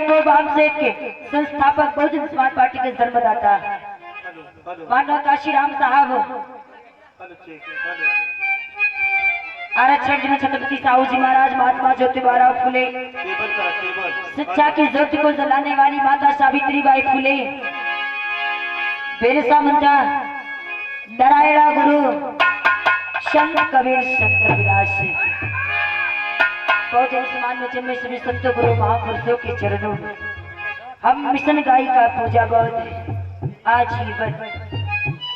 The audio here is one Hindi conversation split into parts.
को बाम सेठ के संस्थापक बहुजन समाज पार्टी के जन्मदाता मानव काशीराम साहब, आरक्षण जिन्हें छत्रपति साहू जी महाराज, महात्मा ज्योतिबाराव फुले, शिक्षा की ज्योति को जलाने वाली माता सावित्रीबाई फुले, बिरसा मुंडा, नारायणा गुरु, संत कबीर, संत विलास, बहुजन समाज में जन्मे सभी संत गुरु महापुरुषों के चरणों में हम मिशन गायिका पूजा बौद्ध आज जीवन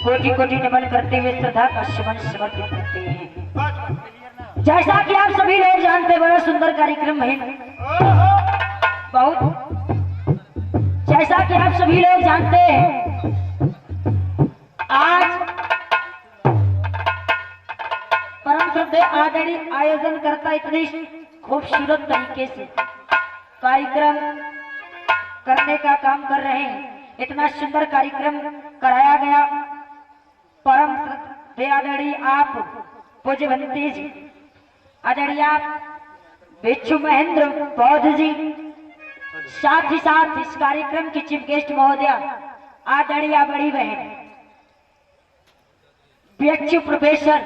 कोटि कोटि नमन करते हुए श्रद्धा का सुमन समर्पित करते हैं। जैसा कि आप सभी लोग जानते हैं, बड़ा सुंदर कार्यक्रम है, बहुत जैसा कि आप सभी लोग जानते हैं, आज परम श्रद्धेय आदरणीय आयोजन करता इतनी खूबसूरत तरीके से कार्यक्रम करने का काम कर रहे हैं। इतना सुंदर कार्यक्रम कराया गया। परम श्रद्धेय आदरणीय आप पूज्य भंते जी, आदरणीय आप भिक्षु महेंद्र बौद्ध जी, साथ ही साथ इस कार्यक्रम की चीफ गेस्ट महोदया आदरणीय बड़ी बहन भिक्षु प्रोफेसर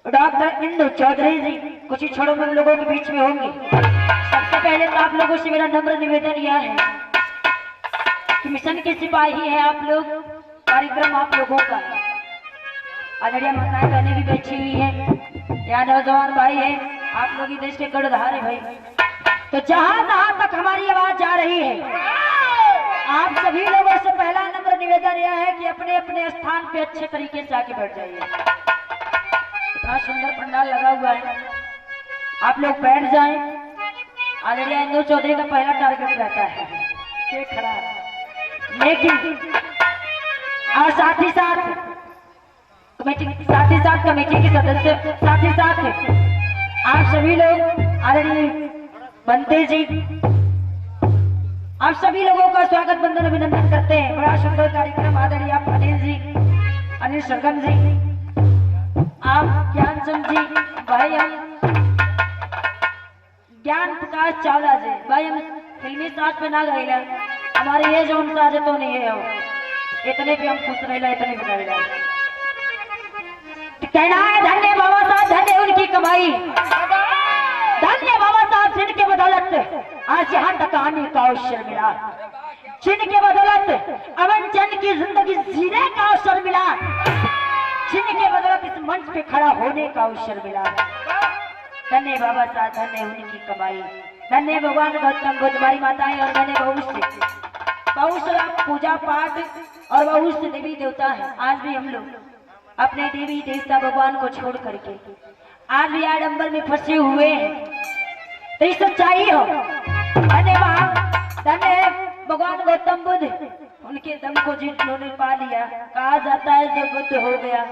डॉक्टर इंदु चौधरी जी कुछ ही क्षणों में हम लोगों के बीच में होंगे। सबसे पहले तो आप लोगों से मेरा नम्र निवेदन यह है कि मिशन के सिपाही है आप लोग, कार्यक्रम आप लोगों का, आदरणीय माताएं बहनें भी बैठी हुई है, यहाँ नौजवान भाई है, आप लोग ही देश के कर्णधार है भाई। तो जहां तक हमारी आवाज जा रही है, आप सभी लोगों से पहला नम्र निवेदन यह है कि अपने अपने स्थान पे अच्छे तरीके से आके बैठ जाइए। इतना सुंदर पंडाल लगा हुआ है, आप लोग बैठ जाएं। आदरणीय इंदु चौधरी का पहला टारगेट रहता है कि खड़ा, लेकिन और साथ ही साथ कमेटी के सदस्य, साथ ही साथ आप सभी लोग, आदरणीय बनते जी, आप सभी लोगों का स्वागत बंदन अभिनंदन करते हैं। बड़ा सुंदर कार्यक्रम आदरणीय आप अनिल जी, अनिल सरगम जी, आप ज्ञानचंद जी, भाई हम ज्ञान प्रकाश चावला जी, भाई हम फिल्मी साथ में ना गए, हमारे ये जो उनका तो नहीं है, इतने पे हम खुश रहे, इतने बताएगा कहना है धन्य बाबा साहब, धन्य उनकी कमाई, धन्य बाबा साहब जिनके बदौलत आज यहाँ तक आने का अवसर मिला, जिनके बदौलत अमन चंद की जिंदगी जीने का अवसर मिला, जिनके बदौलत इस मंच पे खड़ा होने का अवसर मिला। धन्य बाबा साहब, धन्य उनकी कमाई, धन्य भगवान गौतम बुद्ध, हमारी माताएं और बहने बहुत से पूजा पाठ और बहुत से देवी देवता है। आज भी हम लोग अपने देवी देवता भगवान को छोड़ करके आज भी आडंबर में फंसे हुए हैं, तो ये सच्चाई हो। धन्य भगवान गौतम बुद्ध, उनके दम को जिन्होंने पा लिया, कहा जाता है जो बुद्ध हो गया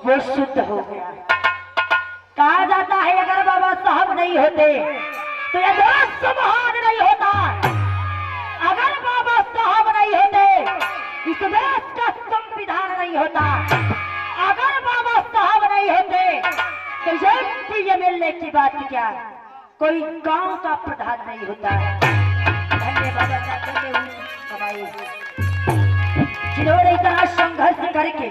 वो शुद्ध हो गया। कहा जाता है अगर बाबा साहब नहीं होते तो यह देश महान नहीं होता, अगर बाबा साहब नहीं होते इस देश का संविधान नहीं होता, अगर बाबा साहब नहीं होते तो एमपी एमएलए की बात क्या, कोई गांव का प्रधान नहीं होता। धन्य बाबा साहब कमाई, जिन्होंने इतना संघर्ष करके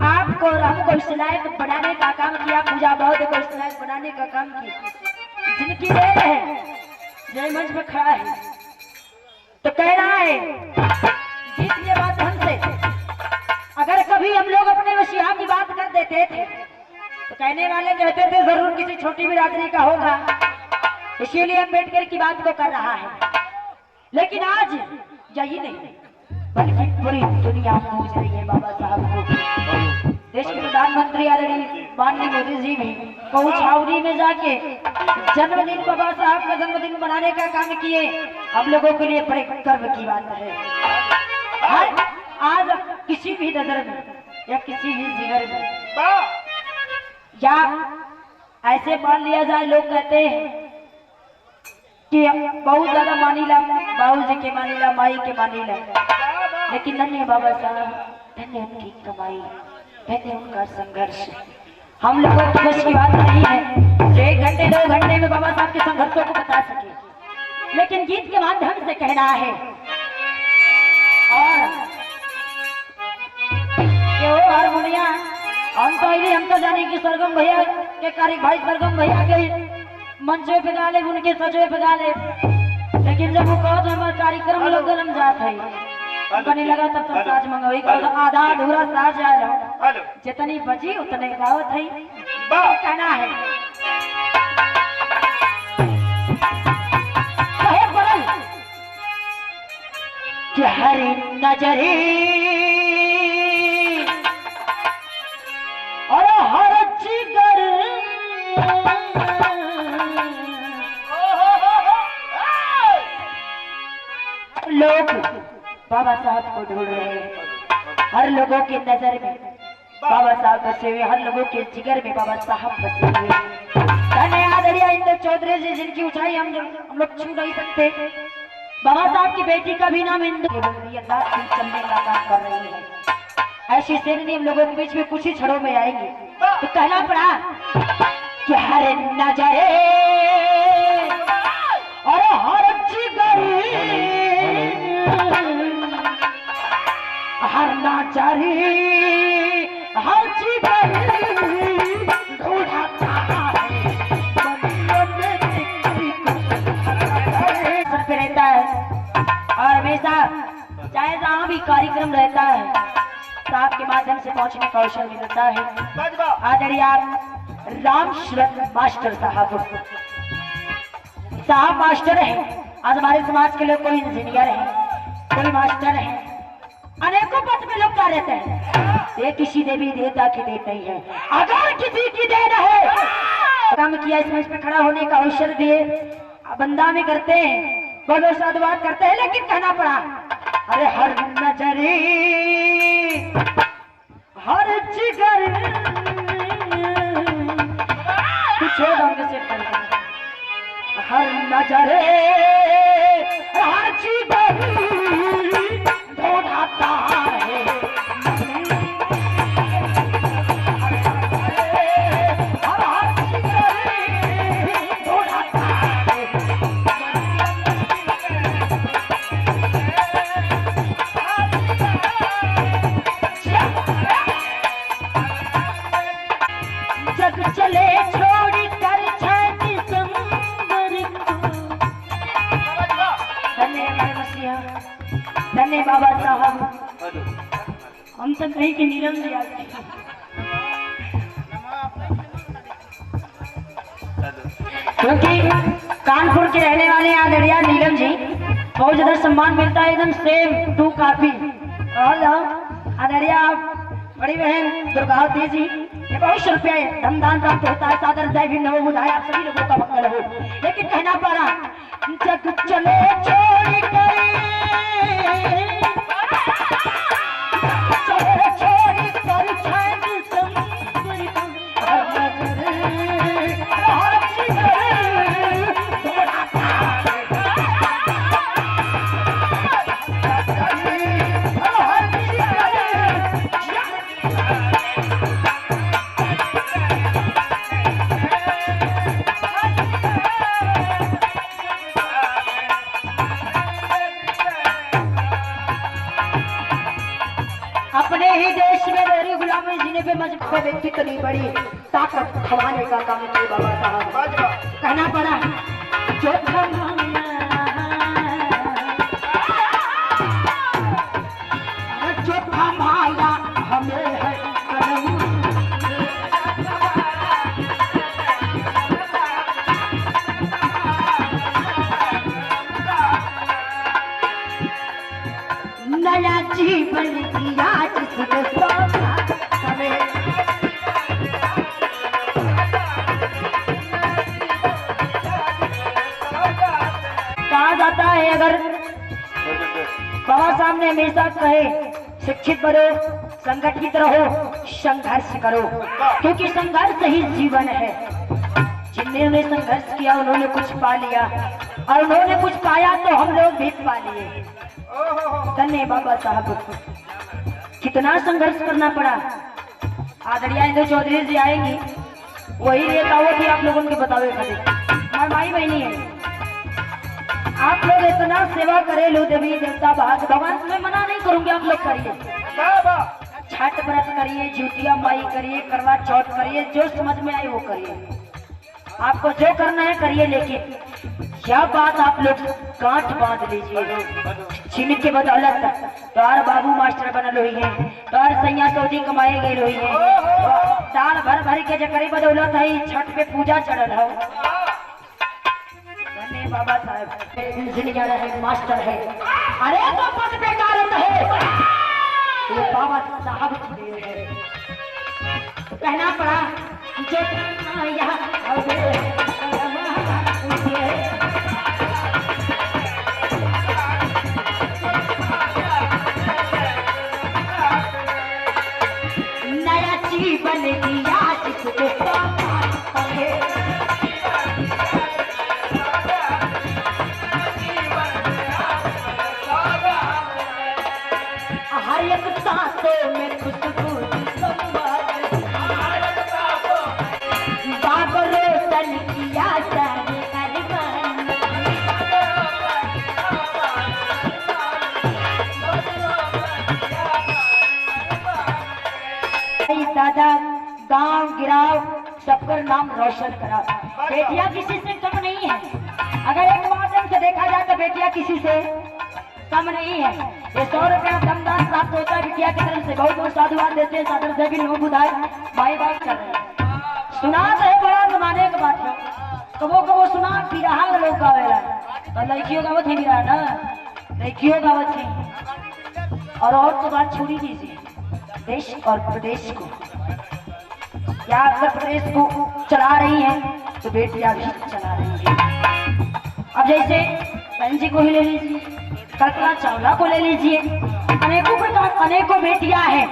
आपको और हमको इस लायक बनाने का काम किया, पूजा बौद्ध को इस लायक बनाने का काम किया, जिनकी देन है जय मंच में खड़ा है। तो कह रहा है जीत ये बात हमसे, अगर कभी हम लोग अपने मसीहा की बात कर देते थे तो कहने वाले कहते थे जरूर किसी छोटी बिरादरी का होगा, इसीलिए अम्बेडकर की बात को कर रहा है। लेकिन आज यही नहीं बल्कि पूरी दुनिया पूछ रही है बाबा साहब को। देश के प्रधानमंत्री आदरणीय माननीय मोदी जी भी पहुंचावरी में जाके जन्मदिन, बाबा साहब का जन्मदिन मनाने का काम किए। हम लोगों के लिए बड़े गर्व की बात है। आज किसी भी नजर में या किसी भी जिगर में या ऐसे मान लिया जाए, लोग कहते हैं कि बहुत ज्यादा मानीला, बाबू जी के मानीला, माई के मानीला, लेकिन धन्य बाबा साहब, धन्य उनकी कमाई, धन्य उनका संघर्ष। हम लोगों की बस की बात नहीं है जो 1 घंटे 2 घंटे में बाबा साहब के संघर्षों को बता सके, लेकिन गीत के माध्यम से कहना है और ये वो हारमोनिया हम तो जाने की सरगम भैया के कार्य भाई सरगम भैया के मंचों पे गा ले उनके सजों पे गा ले, लेकिन जब वो कहो तो हमारे कार्यक्रम लोग गलम जात है बनी लगा तब तक साज मंगवाई कहो तो आधा अधूरा साज आया जितनी बची उतने गावत है कहना है कि हर नजरे और हर जिगर लोग बाबा साहब को ढूंढ रहे हैं, हर लोगों की नजर में बाबा साहब बसे हुए, हर लोगों के जिगर में बाबा साहब बसे हुए। आदरणीय इंद्र चौधरी जी जिनकी ऊंचाई हम लोग छू नहीं सकते, बाबा साहब की बेटी का भी नाम इंद्र चंदे का काम कर रही है। ऐसी शेरनी हम लोगों के बीच में कुछ ही क्षणों में आएंगे तो कहना पड़ा कि हर नजरे और हर जिगर हर नजरे हर जिगर ढूंढता रहता है और हमेशा चाहे जहाँ भी कार्यक्रम रहता है साहब के माध्यम से पहुंचने का अवसर मिलता है। आदरणीय राम शरद मास्टर साहब मास्टर है, आज हमारे समाज के लोग कोई इंजीनियर है, कोई मास्टर है, अनेकों पद में लोग क्या रहते हैं। ये किसी देवी देवता की देन नहीं है, अगर किसी की देन है काम किया इसमें इस पे खड़ा होने का अवसर दिए बंदा में करते हैं बोलो साधुवाद करते हैं, लेकिन कहना पड़ा अरे हर नजरे हर जिगर कुछ हर नजरे हर जिगर ढूंढता है चले छोड़ कर धन्य बाबा साहब हम तो कहीं के नीलम दिया क्योंकि कानपुर के रहने वाले आदरणीय नीलम जी बहुत ज्यादा सम्मान मिलता है एकदम सेम टू काफी। और आदरणीय बड़ी बहन दुर्गावती जी ये बहुत सौ रुपया धनदान प्राप्त होता है, सादर जय भी नमो बुधाए आप सभी लोगों का मंगल हो। लेकिन कहना पड़ा जग चले छोड़ कर अपने ही देश में मेरी गुलामी जीने पे मजबूत व्यक्ति तो नहीं बड़ी ताकत खवाने का काम किए बाबा साहब। कहना पड़ा जो थमाया हमें है नया जीवन दिया जिसको कहा जाता है अगर बाबा साहब ने हमेशा कहे शिक्षित बनो संगठित रहो संघर्ष करो, क्योंकि संघर्ष ही जीवन है। जिन्होंने संघर्ष किया उन्होंने कुछ पा लिया और उन्होंने कुछ पाया तो हम लोग भी पा लिए। धन्य बाबा साहब कितना संघर्ष करना पड़ा। आदरणीय इंद्र चौधरी जी आएंगी वही नेता वो भी आप लोगों के बतावे खाते हमारी माई बहनी है आप लोग इतना सेवा करे लो देवी देवता भगवान, मैं मना नहीं करूंगी, आप लोग करिए, छठ व्रत करिए, ज्योतिया माई करिए, करवा चौथ करिए, जो समझ में आए वो करिए, आपको जो करना है करिए। लेकिन क्या बात आप लोग गांठ बांध लीजिए, जिनके बदौलत तोर बाबू मास्टर बनल हुई है, तोर सैया सऊदी कमाए गए हुई है, दाल भर भर के जकरी बदौलत है छठ पे पूजा चढ़ल है। बाबा साहब इंजीनियर है, मास्टर है, अरे तो पद बेकार है, ये बाबा साहब है, तो कहना पड़ा जो नया जीवन दिया जिसको हर एक सांसों में खुशबू दादा गांव गिराव सबका नाम रोशन करा। बेटियां किसी से कम नहीं है, अगर एक माध्यम से देखा जाए तो बेटियां किसी से कम नहीं है। ये 100 रुपया दमदार प्राप्त होता है बिटिया की तरफ से, बहुत बहुत साधुवाद देते हैं, सादर से भी लोग बुधाए भाई बात कर रहे हैं। सुना तो है बड़ा जमाने की बात है, कबो सुना बिरहा लोग गावेला, तो लड़कियों गावत है बिरहा ना, लड़कियों गावत है। और तो बात छोड़ी दीजिए, देश और प्रदेश को, या उत्तर प्रदेश को चला रही हैं तो बेटियां भी चला रही हैं। अब जैसे बहन जी को ही ले लीजिए, कल्पना चावला को ले लीजिए, अनेकों प्रकार अनेकों बेटियां हैं,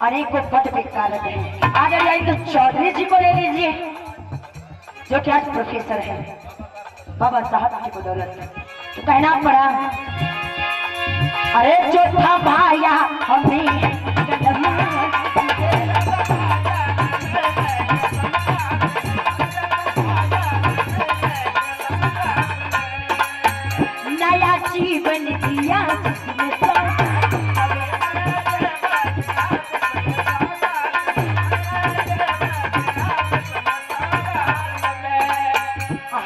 अनेकों पद पे कार्यरत हैं। आज जाए तो चौधरी जी को ले लीजिए जो कि आज प्रोफेसर है बाबा साहब की बदौलत। तो कहना पड़ा अरे जो था भाया हमें नया जीवन दिया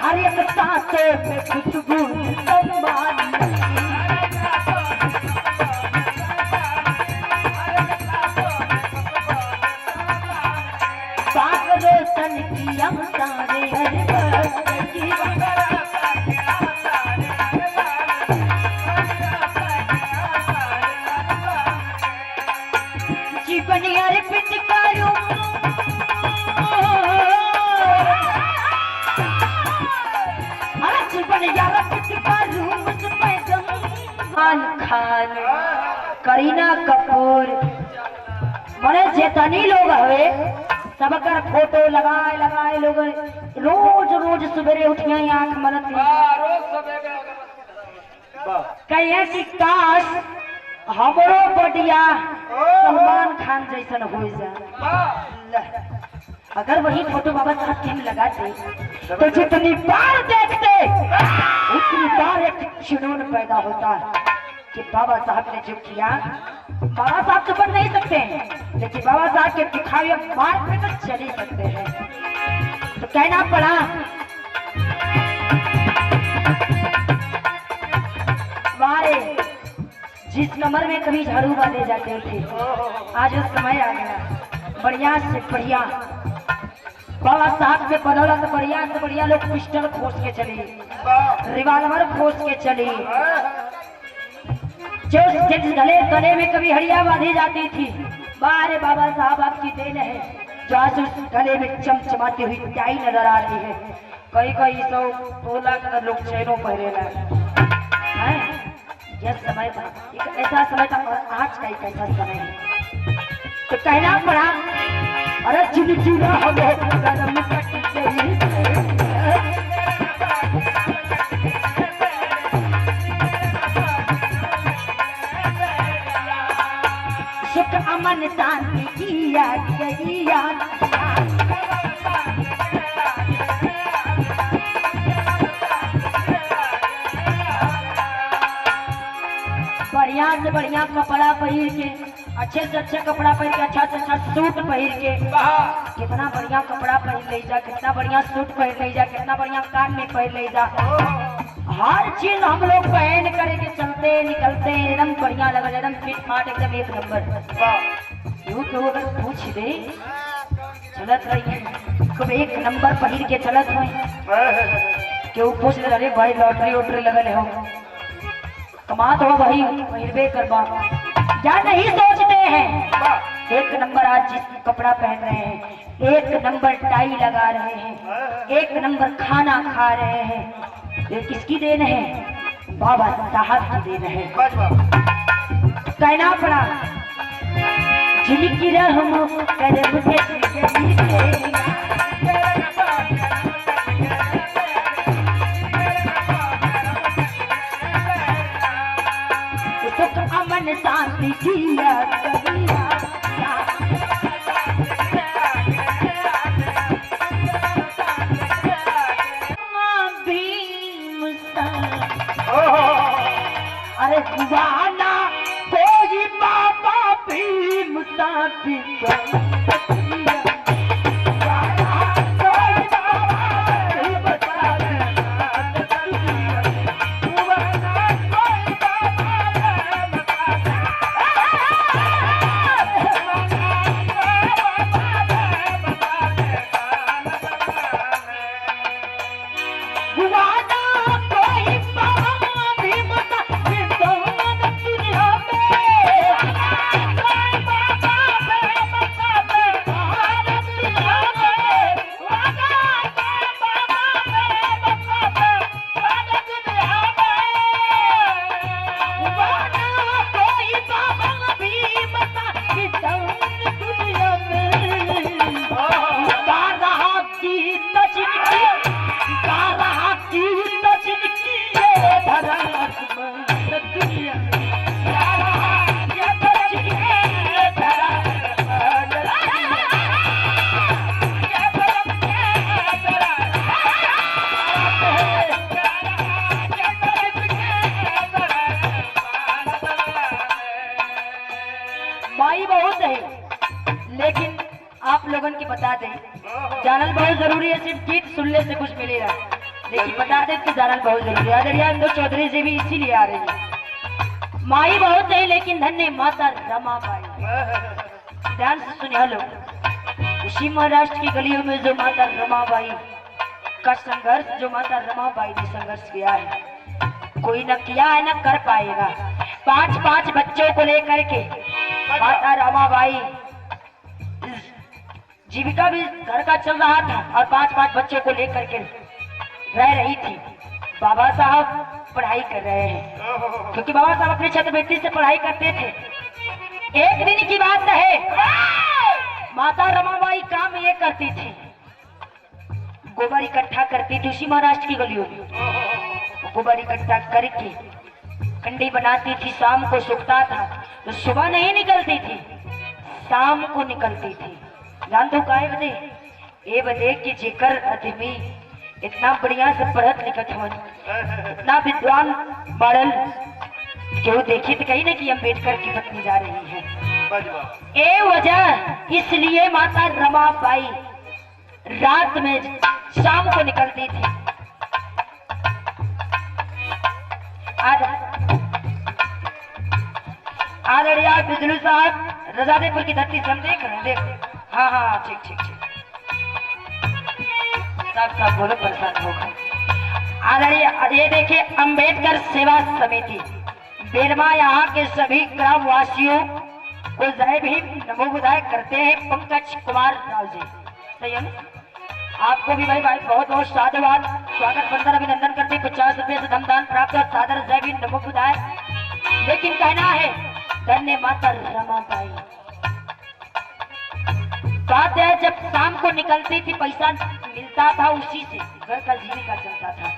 हर एक सांसों में खुशबू रोशन किया सारे जीवन अर्पित करूं जीवन अर्पित करूं खान करीना कपूर मने जेतनी लोग हवे सबकर फोटो लगाए लगाए लोग रोज रोज सवेरे उठिया आंख मलत कहिए कि काश हमरो बढ़िया सलमान खान जैसन हो जाए। अगर वही फोटो बाबा साहब के हम लगाते तो जितनी बार देखते उतनी बार एक जुनून पैदा होता है कि बाबा साहब ने जो किया। बाबा साहब तो बन नहीं सकते हैं लेकिन बाबा साहब के दिखाए मार्ग में तो चल ही सकते हैं। तो कहना पड़ा हमारे जिस कमर में कभी झाड़ू बांधे जाते थे आज उस समय आ गया। बढ़िया से बढ़िया बाबा साहब के बदौलत बढ़िया से बढ़िया लोग पिस्टल खोस के चले, रिवाल्वर खोस के चले, जो गले गले में कभी हड़िया बांधी जाती थी। बारे बाबा साहब आपकी देन है जो आज उस गले में चमचमाती हुई टाई नजर आ रही है। कई कई 116 लोग चैनों पहरेला है। यह समय था, एक ऐसा समय था और आज का एक ऐसा समय है। तो कहना पड़ा अरे चिड़चिड़ा हम सुख अमन शांति किया गया बढ़िया से बढ़िया कपड़ा पहन के, अच्छे से अच्छा कपड़ा पहन के, अच्छा से अच्छा सूट पहन के, कितना बढ़िया कपड़ा पहन ले जा, कितना बढ़िया सूट पहन ले जा, कितना बढ़िया कान में पहन ले जा, हर चीज हम लोग पहन करके चलते निकलते एकदम बढ़िया लगा, एकदम फिट फाट एकदम एक नंबर। यूँ तो अगर पूछ दे चलत रही खूब एक नंबर पहन के चलत है, क्यों पूछ ले अरे भाई लॉटरी वोटरी लगल हो, कमात हो भाई पहिरबे करबा, क्या नहीं सोचते हैं। एक नंबर आज जिस कपड़ा पहन रहे हैं, एक नंबर टाई लगा रहे हैं, एक नंबर खाना खा रहे हैं, ये किसकी देन है? बाबा साहब की देन है। कहना पड़ा जिनकी रहम करम के सुख अमन शांति जिया कबीरा अरे गुवाना कोई बाबा भीम साथी माई बहुत है, लेकिन आप लोगों की बता दें जानल बहुत जरूरी है, सिर्फ गीत सुनने से कुछ मिलेगा, लेकिन बता दें तो जानल बहुत जरूरी है। आदरणीय इंदु चौधरी जी भी इसीलिए आ रही है। माई बहुत है लेकिन धन्य माता रमाबाई। ध्यान से सुनिए लोग, उसी महाराष्ट्र की गलियों में जो माता रमाबाई का संघर्ष, जो माता रमाबाई ने संघर्ष किया है, कोई न किया है न कर पाएगा। 5-5 बच्चों को लेकर के माता रमाबाई जीविका भी घर का चल रहा था और 5-5 बच्चों को लेकर के रह रही थी। बाबा साहब पढ़ाई कर रहे हैं, क्योंकि बाबा साहब अपने छात्रवृत्ति से पढ़ाई करते थे। एक दिन की बात है, माता रमाबाई काम ये करती थी, गोबर इकट्ठा करती थी उसी महाराष्ट्र की गलियों में। गोबर इकट्ठा करके कंडी बनाती थी, शाम को सूखता था, तो सुबह नहीं निकलती थी, शाम को निकलती थी। जान तो काहे बदे? ये बदे कि जेकर आदमी इतना बढ़िया से पढ़त लिखत हो, इतना विद्वान बाड़ल, क्यों देखी तो कहीं ना कि अम्बेडकर की पत्नी जा रही है। ये वजह इसलिए माता रमाबाई रात में शाम को निकलती थी। आदरणीय बिजलू साहब रजादेपुर की धरती से हम देख रहे हैं, देख, हाँ हाँ ठीक ठीक ठीक, सब बोलो, परेशान होगा। आदरणीय ये देखिए अंबेडकर सेवा समिति बेरमा, यहाँ के सभी ग्राम वासियों को जय भीम नमो बुधाय करते हैं। पंकज कुमार राव जी, सही है ना? आपको भी भाई बहुत बहुत साधुवाद, स्वागत बंदन अभिनंदन करते। 50 रुपये से धमदान प्राप्त और सादर जय भीम नमो बुधाय। लेकिन कहना है धन्य माता रमाबाई। बात है जब शाम को निकलती थी, पैसा मिलता था, उसी से घर का जीविका चलता था।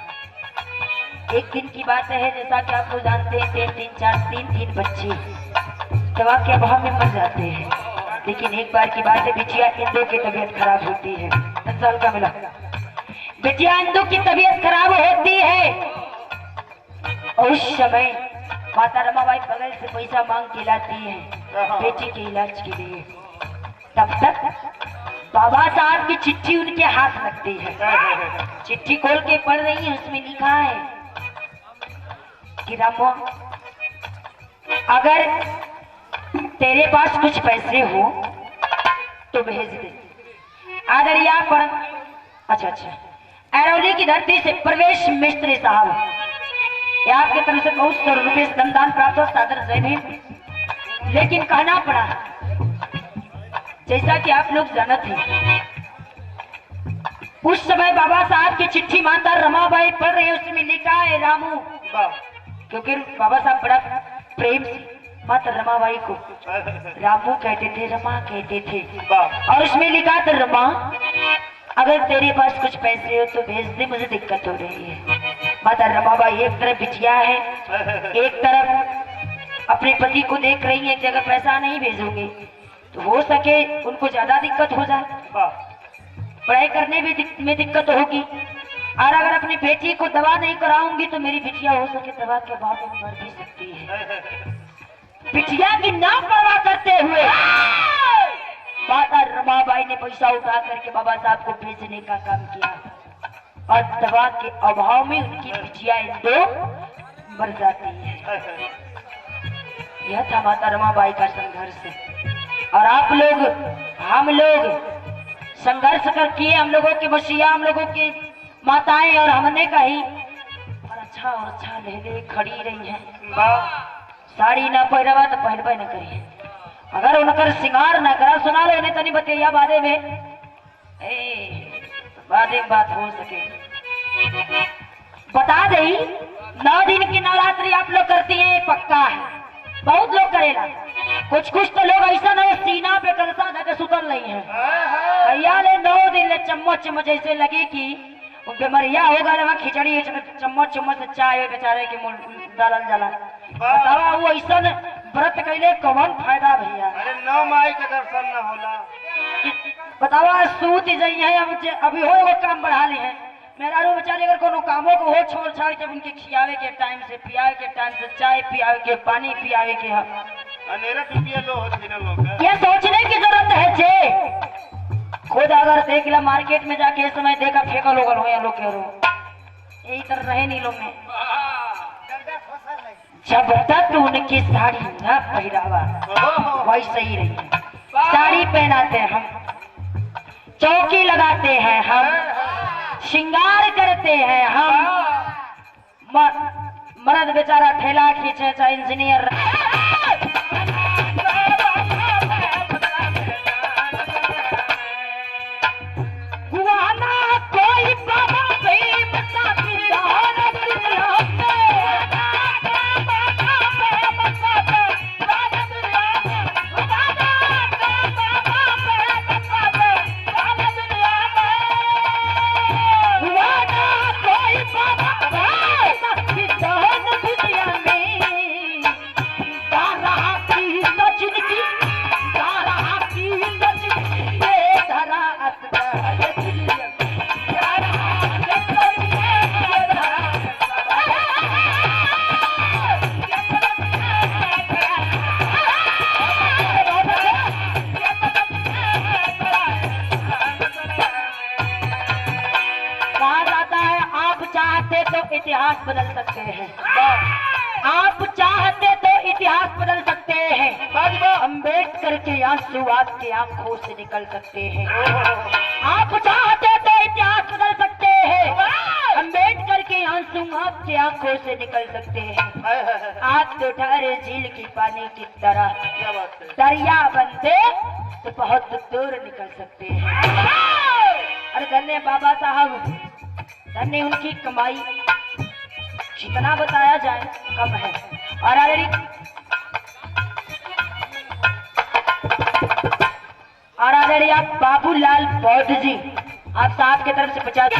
एक दिन की बात है, जैसा कि आप लोग जानते हैं, 3 बच्चे दवा के अभाव में मर जाते हैं। लेकिन एक बार की बात है, बिटिया इंदु की तबीयत खराब होती है, 10 साल का मिला, बिटिया इंदु की तबीयत खराब होती है। और उस समय माता रमाबाई बगल से पैसा मांग के लाती है बेटी के इलाज के लिए। तब तक बाबा साहब की चिट्ठी उनके हाथ लगती है। चिट्ठी खोल के पढ़ रही है, उसमें लिखा है कि रामो अगर तेरे पास कुछ पैसे हो तो भेज दे। आदरणीय पर अच्छा अरौली की धरती से प्रवेश मिस्त्री साहब, ये आपके तरफ से बहुत 100 रुपये श्रमदान प्राप्त हो, सादर जय भीम। लेकिन कहना पड़ा, जैसा कि आप लोग जानते हैं, उस समय बाबा साहब की चिट्ठी माता रमाबाई पढ़ रहे हैं, उसमें लिखा है रामू, क्योंकि बाबा साहब बड़ा प्रेम से माता रमाबाई को रामू कहते थे, रमा कहते थे। और उसमें लिखा था रमा अगर तेरे पास कुछ पैसे हो तो भेज दे, मुझे दिक्कत हो रही है। माता रमाबाई एक तरफ बिटिया है, एक तरफ अपने पति को देख रही है कि अगर पैसा नहीं भेजोगे तो हो सके उनको ज्यादा दिक्कत हो जाए, पढ़ाई करने में दिक्कत होगी, और अगर अपनी बेटी को दवा नहीं कराऊंगी तो मेरी बिटिया हो सके दवा के बाद में मर भी सकती है। बिटिया की ना परवाह करते हुए माता रमाबाई ने पैसा उठा करके बाबा साहब को भेजने का काम किया, और दवा के अभाव में उनकी बिटिया इंदो मर जाती है। यह था माता रमाबाई का संघर्ष। और आप लोग, हम लोग संघर्ष करके हम लोगों के बसिया, हम लोगों की माताएं और हमने कही और अच्छा ले खड़ी रही है। साड़ी ना पहरवा तो पहनबे न करिए, अगर उनकर श्रृंगार ना करा सुना लो नहीं तनी बतिया बारे में बादे बात हो सके। बता दे 9 दिन की नवरात्रि आप लोग करती हैं, पक्का है, बहुत लोग करेला। कुछ तो लोग ऐसा नहीं सीना पे कलसा धके सुतल नहीं है भैया ले 9 दिन ले चम्मच ऐसे लगे कि बेमरिया होगा रे, खिचड़ी चम्मच से चाय बेचारे के मुंह डालल जाला। बतावा वो ऐसा व्रत कैले कौन फायदा भैया? अरे 9 माई के दर्शन न होला। बतावा सूत जई है, अभी हो वो काम बढ़ा ले हैं मेरा रो बेचारे, अगर कोनो कामों को हो छोड़ छाड़ के उनके खियावे के टाइम से, पियावे के टाइम से, चाय पियावे के, पानी पियावे के है, अनेरा पिपिया लो हो दिन लोग। ये सोचने की जरूरत है जे खुद अगर देख ला मार्केट में जाके इस समय देखा फेंका लोग हो या लोग कह रहे यही तरह रहे नहीं लोग में। जब तक उनकी साड़ी न पहरावा वैसे ही रही, साड़ी पहनाते हम, चौकी लगाते हैं हम, श्रृंगार करते हैं हम, मर्द बेचारा ठेला खींचे चाहे इंजीनियर इतिहास बदल सकते हैं, आप चाहते तो इतिहास बदल सकते हैं। अम्बेडकर के आंसू आपकी आंखों से निकल सकते हैं, आप चाहते तो इतिहास बदल सकते हैं। अम्बेडकर के आंसू आपकी आंखों से निकल सकते हैं। आप तो ठहरे झील की पानी की तरह, दरिया बनते तो बहुत दूर निकल सकते हैं। अरे धन्य बाबा साहब, धन्य उनकी कमाई, जितना बताया जाए कम है। और आदरणीय बाबूलाल बौद्ध जी, आप साहब की तरफ से 50।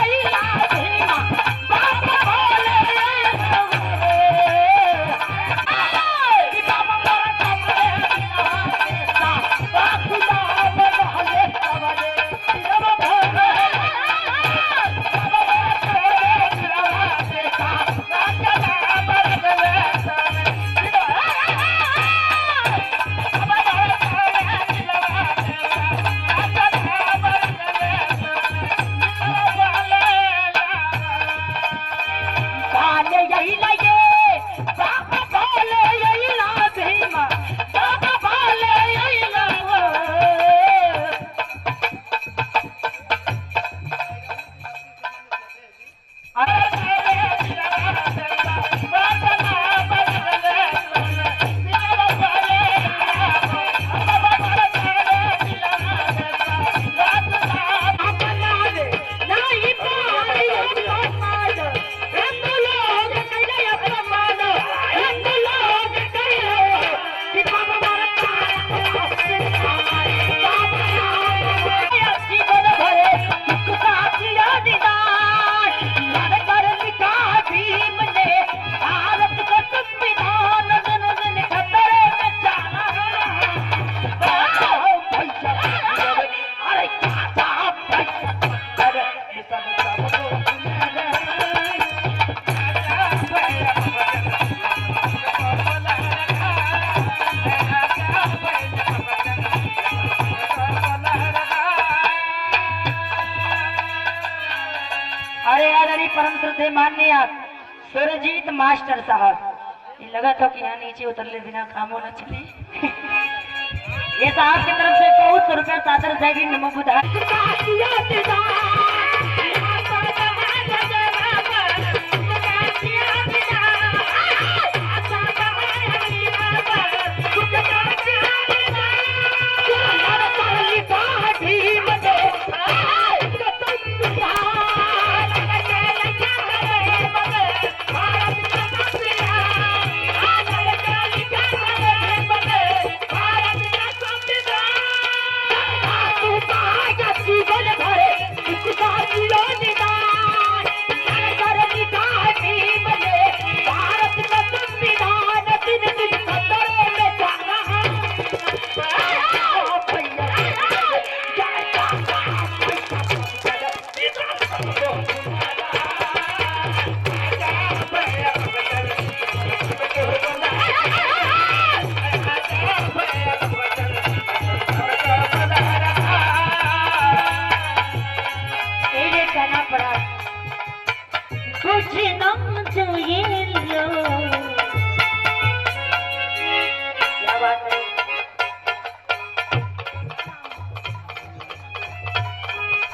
सुरजीत मास्टर साहब, ये लगा था कि यहाँ नीचे उतरले बिना काम होना चले। ये साहब की तरफ से बहुत रुपया सादर जाएगी। नमो बुधाय।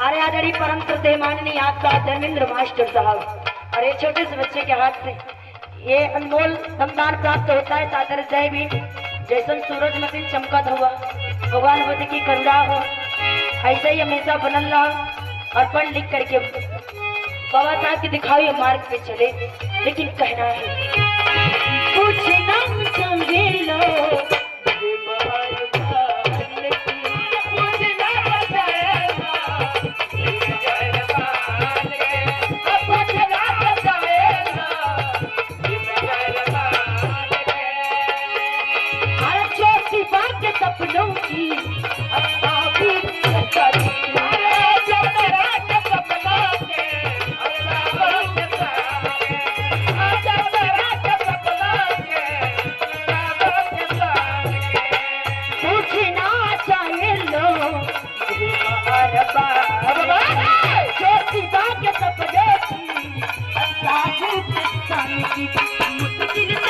अरे आदरणीय परम श्रद्धेय माननीय आपका धर्मेंद्र मास्टर साहब, अरे छोटे से बच्चे के हाथ से ये अनमोल सम्मान प्राप्त होता है। सादर जय भीम। जैसन सूरज मसीन चमकत हुआ, भगवान बुद्ध की करुणा हो, ऐसे ही हमेशा बनल रहा और पढ़ लिख करके बाबा साहब के दिखाई मार्ग पे चले। लेकिन कहना है कुछ नाम समझे लो, सपनों की पूछना चाहिए लोग छोटी बात सपनों की मुश्किल से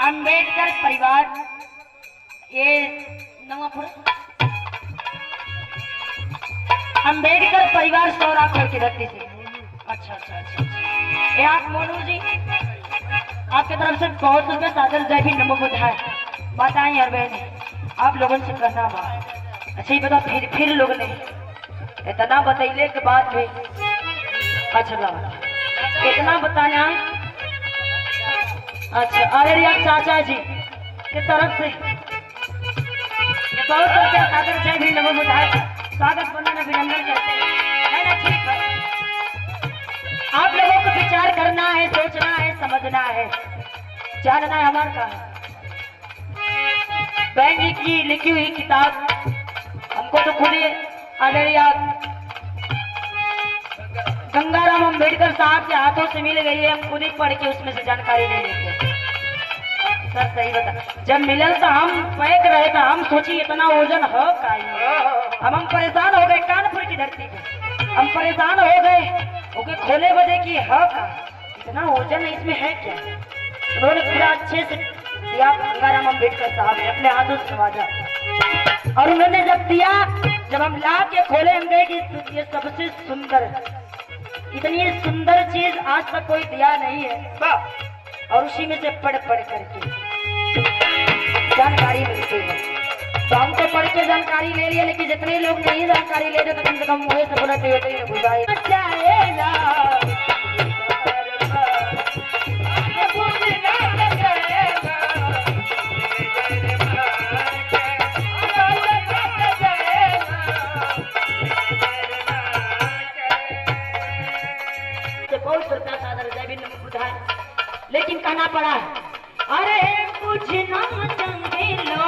अंबेडकर परिवार, ये नवापुर अंबेडकर परिवार सौरा खोल की धरती से। अच्छा अच्छा अच्छा ये आप मोनू जी, आपके तरफ से बहुत रुपये सादर जय भी नमो बुधाय। बताएं यार बहन, आप लोगों से कहना बात अच्छा ही बता, फिर लोग ने इतना बतैले के बाद भी अच्छा इतना बताना। अच्छा अरे यार चाचा जी की तरफ से बहुत रुपया सादर जय भी नमो बुधाय। स्वागत वंदन अभिनंदन करते हैं, है ना? ठीक है, आप लोगों को विचार करना है, सोचना है, समझना है, जानना है हमारा काम। बहन जी की लिखी हुई किताब हमको तो खुद ही आदरणीय गंगाराम अंबेडकर साहब के हाथों से मिल गई है। हम खुद ही पढ़ के उसमें से जानकारी ले लेते हैं। सर सही बता, जब मिलल तो हम पैक रहे तो हम सोची इतना वजन हो का, हम परेशान हो गए। कानपुर की धरती पे हम परेशान हो गए, ओके खोले बदे की हो का इतना वजन इसमें है क्या। उन्होंने पूरा अच्छे से दिया गंगाराम अंबेडकर साहब ने अपने हाथों से नवाजा। और उन्होंने जब दिया, जब हम ला के खोले, हम गए कि ये सबसे सुंदर, इतनी सुंदर चीज आज तक कोई दिया नहीं है। और उसी में से पढ़ करके जानकारी मिलती है। तो हम तो पढ़ के जानकारी ले लिए, लेकिन जितने लोग नहीं जानकारी ले रहे तो कम से कम मुँह से बोला तो बुझाए जाएगा। बहुत प्रकार सादर जय भी बुझाए, लेकिन कहना पड़ा अरे कुछ ना चंगे लो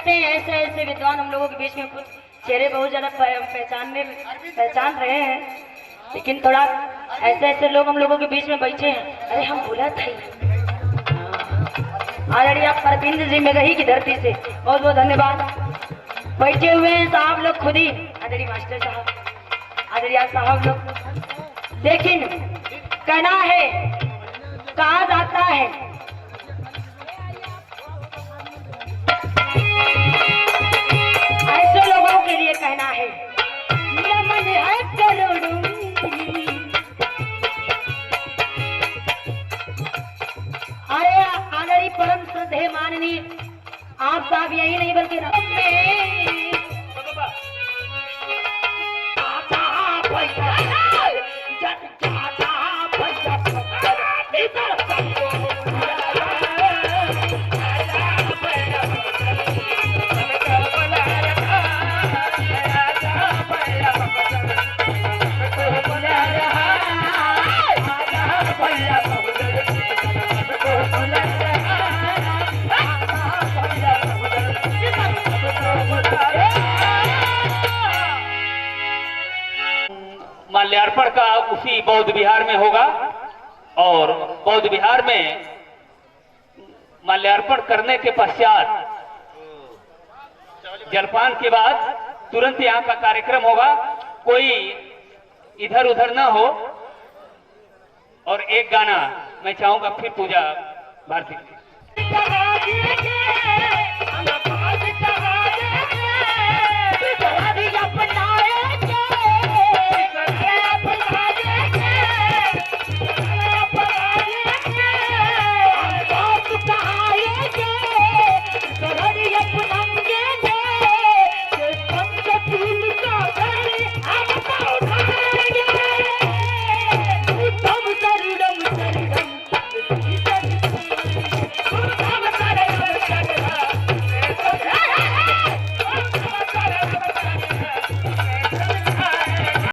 ऐसे ऐसे विद्वान हम लोगों के बीच में कुछ चेहरे बहुत ज्यादा पहचान रहे हैं, लेकिन थोड़ा ऐसे ऐसे लोग हम लोगों के बीच में बैठे हैं। अरे हम बोला था आदरणीय परविंद जी मेघही की धरती से बहुत बहुत धन्यवाद। बैठे हुए हैं साहब लोग खुद ही, आदरणीय मास्टर साहब, आदरणीय साहब लोग। लेकिन कहना है, कहा जाता है ऐसे लोगों के लिए कहना है नमन है करोड़ों। अरे आदरणीय परम श्रद्धेय माननीय आप साहब यही नहीं बल्कि माल्यार्पण का उसी बौद्ध विहार में होगा और बौद्ध विहार में माल्यार्पण करने के पश्चात जलपान के बाद तुरंत यहाँ का कार्यक्रम होगा। कोई इधर उधर ना हो। और एक गाना मैं चाहूंगा फिर पूजा भारती